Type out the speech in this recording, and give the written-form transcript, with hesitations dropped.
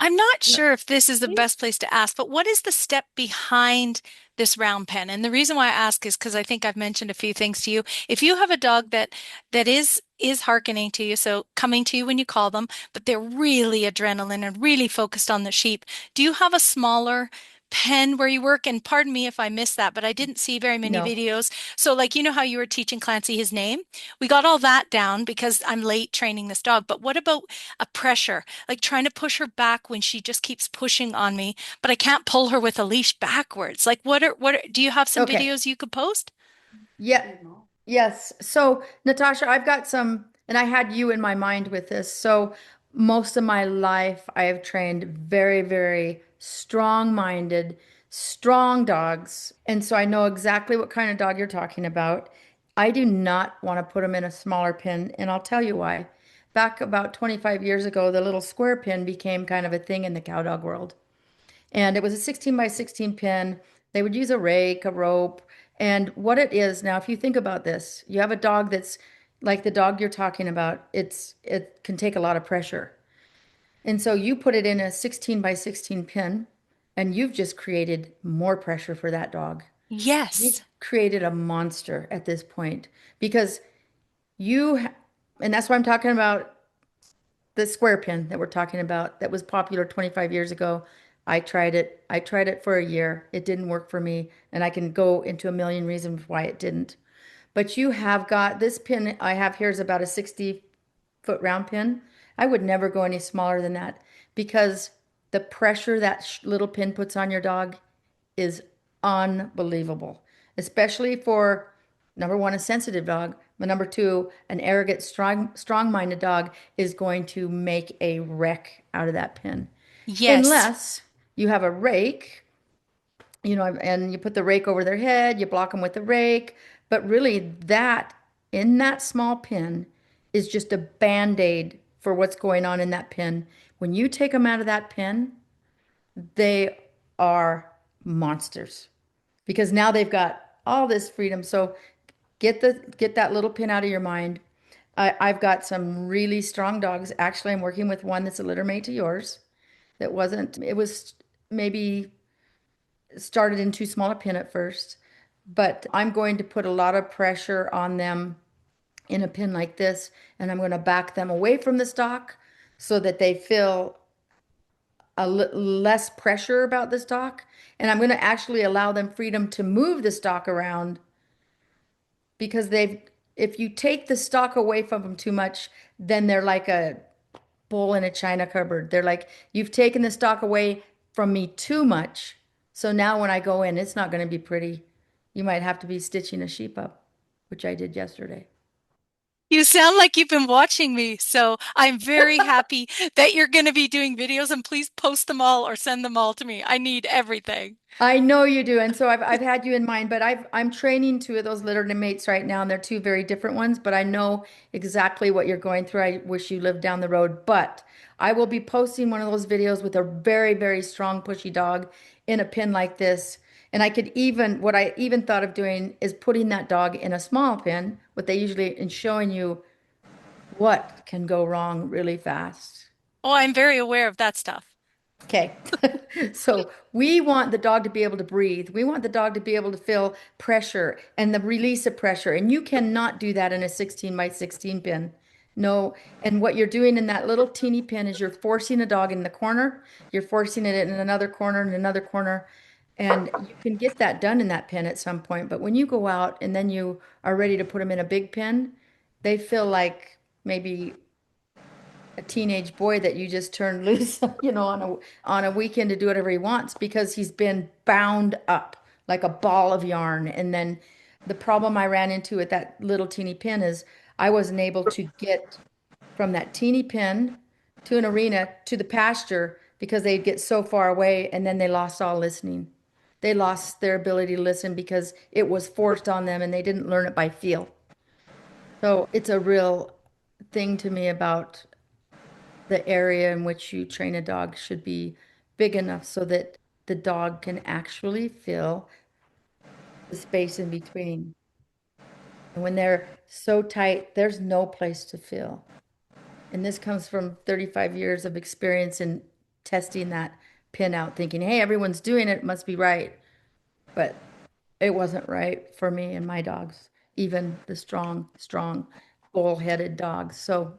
I'm not sure if this is the best place to ask, but what is the step behind this round pen? And the reason why I ask is because I think I've mentioned a few things to you. If you have a dog that is hearkening to you, so coming to you when you call them, but they're really adrenaline and really focused on the sheep, do you have a smaller pen where you work? And pardon me if I missed that, but I didn't see very many No. videos. So like you know how you were teaching Clancy his name? We got all that down because I'm late training this dog. But what about a pressure? Like trying to push her back when she just keeps pushing on me, but I can't pull her with a leash backwards. Like do you have some Okay. videos you could post? Yeah. Yes. So, Natasha, I've got some, and I had you in my mind with this. So, most of my life, I have trained very, very strong-minded, strong dogs. And so I know exactly what kind of dog you're talking about. I do not want to put them in a smaller pin, and I'll tell you why. Back about 25 years ago, the little square pin became kind of a thing in the cow dog world. And it was a 16 by 16 pin. They would use a rake, a rope. And what it is now, if you think about this, you have a dog that's like the dog you're talking about, it can take a lot of pressure. And so you put it in a 16 by 16 pin, and you've just created more pressure for that dog. You've Yes. created a monster at this point because you, and that's why I'm talking about the square pin that we're talking about that was popular 25 years ago. I tried it. I tried it for a year. It didn't work for me, and I can go into a million reasons why it didn't. But you have got this pin I have here is about a 60-foot round pin. I would never go any smaller than that because the pressure that little pin puts on your dog is unbelievable, especially for number one, a sensitive dog, but number two, an arrogant, strong-minded dog is going to make a wreck out of that pin. Yes. Unless you have a rake, and you put the rake over their head, you block them with the rake, but really that in that small pin is just a band-aid for what's going on in that pin. When you take them out of that pin, they are monsters because now they've got all this freedom. So get that little pin out of your mind. I've got some really strong dogs. Actually, I'm working with one that's a litter mate to yours. That wasn't, it was maybe started in too small a pin at first, but I'm going to put a lot of pressure on them in a pin like this, and I'm going to back them away from the stock so that they feel less pressure about the stock. And I'm going to actually allow them freedom to move the stock around because if you take the stock away from them too much, then they're like a bull in a china cupboard. They're like, you've taken the stock away from me too much. So now when I go in, it's not going to be pretty. You might have to be stitching a sheep up, which I did yesterday. You sound like you've been watching me, so I'm very happy that you're going to be doing videos and please post them all or send them all to me. I need everything. I know you do, and so I've had you in mind, but I'm training two of those litter mates right now, and they're two very different ones. But I know exactly what you're going through. I wish you lived down the road, but I will be posting one of those videos with a very, very strong, pushy dog in a pin like this. And I could even, what I even thought of doing is putting that dog in a small pin, what they usually, and showing you what can go wrong really fast. Oh, I'm very aware of that stuff. Okay. So we want the dog to be able to breathe. We want the dog to be able to feel pressure and the release of pressure. And you cannot do that in a 16 by 16 pin. No. And what you're doing in that little teeny pin is you're forcing a dog in the corner. You're forcing it in another corner and another corner. And you can get that done in that pin at some point. But when you go out and then you are ready to put them in a big pin, they feel like maybe a teenage boy that you just turned loose, on a weekend to do whatever he wants because he's been bound up like a ball of yarn. And then the problem I ran into with that little teeny pin is I wasn't able to get from that teeny pin to an arena to the pasture because they'd get so far away and then they lost all listening. They lost their ability to listen because it was forced on them and they didn't learn it by feel. So it's a real thing to me about the area in which you train a dog should be big enough so that the dog can actually feel the space in between. And when they're so tight, there's no place to feel. And this comes from 35 years of experience in testing that pin out, thinking, hey, everyone's doing it, it must be right. But it wasn't right for me and my dogs, even the strong, strong, bull-headed dogs. So